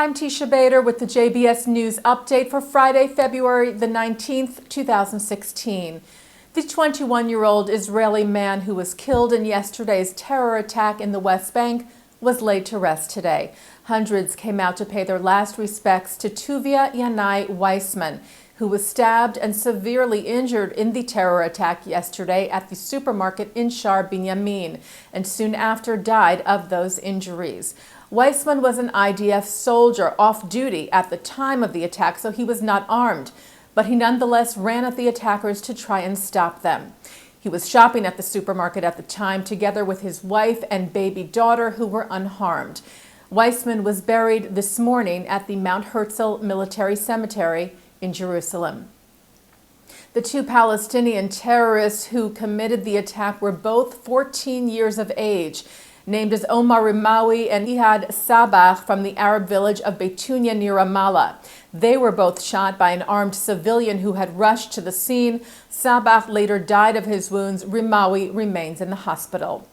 I'm Teisha Bader with the JBS News Update for Friday, February the 19th, 2016. The 21-year-old Israeli man who was killed in yesterday's terror attack in the West Bank was laid to rest today. Hundreds came out to pay their last respects to Tuvia Weissman, who was stabbed and severely injured in the terror attack yesterday at the supermarket in Shar Binyamin, and soon after died of those injuries. Weissman was an IDF soldier off duty at the time of the attack, so he was not armed, but he nonetheless ran at the attackers to try and stop them. He was shopping at the supermarket at the time together with his wife and baby daughter, who were unharmed. Weissman was buried this morning at the Mount Herzl Military Cemetery in Jerusalem. The two Palestinian terrorists who committed the attack were both 14 years of age, named as Omar Rimawi and Ihad Sabah from the Arab village of Beitunia near Ramallah. They were both shot by an armed civilian who had rushed to the scene. Sabah later died of his wounds. Rimawi remains in the hospital.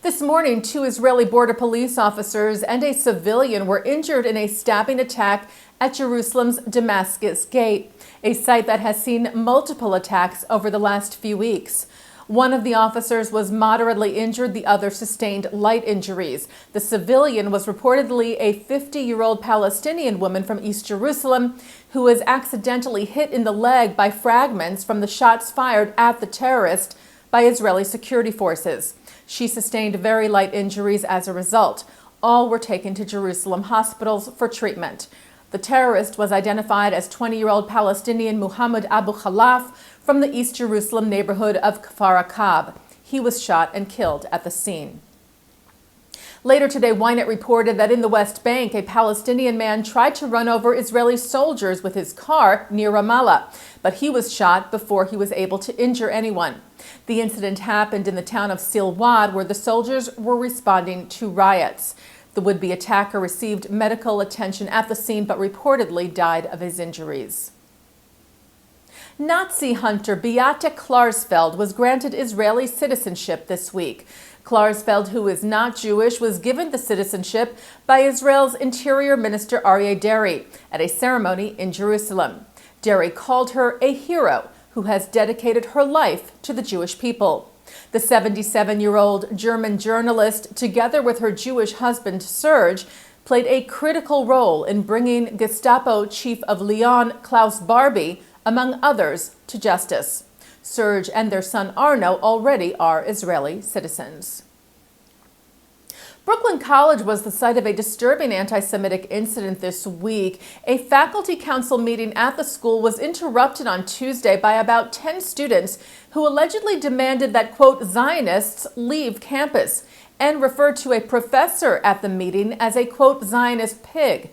This morning, 2 Israeli border police officers and a civilian were injured in a stabbing attack at Jerusalem's Damascus gate, a site that has seen multiple attacks over the last few weeks. One of the officers was moderately injured, the other sustained light injuries. The civilian was reportedly a 50-year-old Palestinian woman from East Jerusalem who was accidentally hit in the leg by fragments from the shots fired at the terrorist by Israeli security forces. She sustained very light injuries as a result. All were taken to Jerusalem hospitals for treatment. The terrorist was identified as 20-year-old Palestinian Muhammad Abu Khalaf from the East Jerusalem neighborhood of Kfar Akab. He was shot and killed at the scene. Later today, Ynet reported that in the West Bank, a Palestinian man tried to run over Israeli soldiers with his car near Ramallah, but he was shot before he was able to injure anyone. The incident happened in the town of Silwad, where the soldiers were responding to riots. The would-be attacker received medical attention at the scene, but reportedly died of his injuries. Nazi hunter Beate Klarsfeld was granted Israeli citizenship this week. Klarsfeld, who is not Jewish, was given the citizenship by Israel's Interior Minister Aryeh Deri at a ceremony in Jerusalem. Deri called her a hero who has dedicated her life to the Jewish people. The 77-year-old German journalist, together with her Jewish husband Serge, played a critical role in bringing Gestapo chief of Lyon, Klaus Barbie, among others, to justice. Serge and their son Arno already are Israeli citizens. Brooklyn College was the site of a disturbing anti-Semitic incident this week. A faculty council meeting at the school was interrupted on Tuesday by about 10 students who allegedly demanded that, quote, Zionists leave campus, and referred to a professor at the meeting as a, quote, Zionist pig.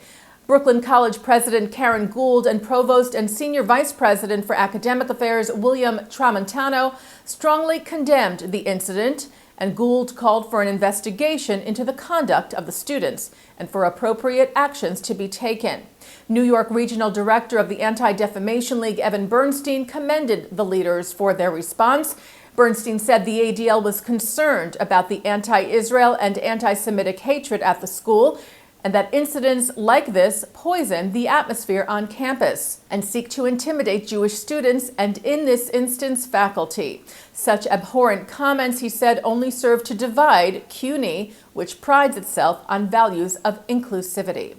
Brooklyn College President Karen Gould and Provost and Senior Vice President for Academic Affairs William Tramontano strongly condemned the incident, and Gould called for an investigation into the conduct of the students and for appropriate actions to be taken. New York Regional Director of the Anti-Defamation League, Evan Bernstein, commended the leaders for their response. Bernstein said the ADL was concerned about the anti-Israel and anti-Semitic hatred at the school, and that incidents like this poison the atmosphere on campus and seek to intimidate Jewish students and, in this instance, faculty. Such abhorrent comments, he said, only serve to divide CUNY, which prides itself on values of inclusivity.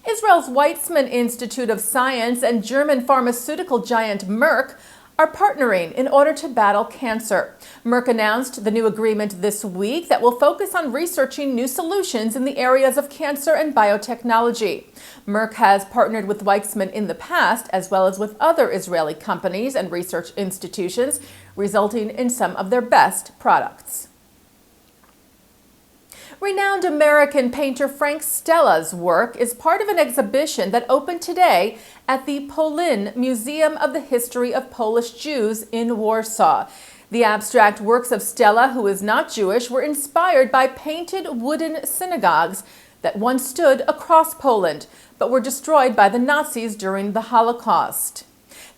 Israel's Weizmann Institute of Science and German pharmaceutical giant Merck are partnering in order to battle cancer. Merck announced the new agreement this week that will focus on researching new solutions in the areas of cancer and biotechnology. Merck has partnered with Weizmann in the past, as well as with other Israeli companies and research institutions, resulting in some of their best products. Renowned American painter Frank Stella's work is part of an exhibition that opened today at the Polin Museum of the History of Polish Jews in Warsaw. The abstract works of Stella, who is not Jewish, were inspired by painted wooden synagogues that once stood across Poland, but were destroyed by the Nazis during the Holocaust.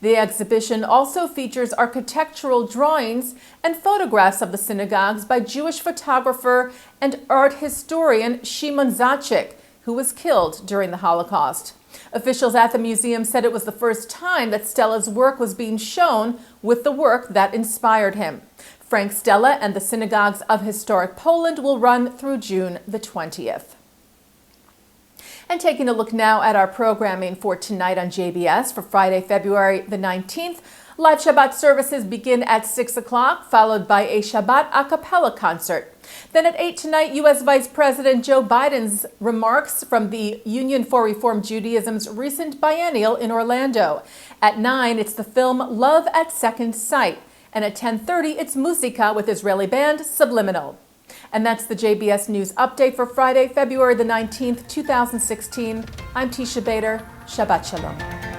The exhibition also features architectural drawings and photographs of the synagogues by Jewish photographer and art historian Shimon Zatzik, who was killed during the Holocaust. Officials at the museum said it was the first time that Stella's work was being shown with the work that inspired him. Frank Stella and the Synagogues of Historic Poland will run through June the 20th. And taking a look now at our programming for tonight on JBS for Friday, February the 19th. Live Shabbat services begin at 6 o'clock, followed by a Shabbat a cappella concert. Then at 8 tonight, U.S. Vice President Joe Biden's remarks from the Union for Reform Judaism's recent biennial in Orlando. At 9, it's the film Love at Second Sight. And at 10:30, it's Musica with Israeli band Subliminal. And that's the JBS News Update for Friday, February the 19th, 2016. I'm Teisha Bader. Shabbat Shalom.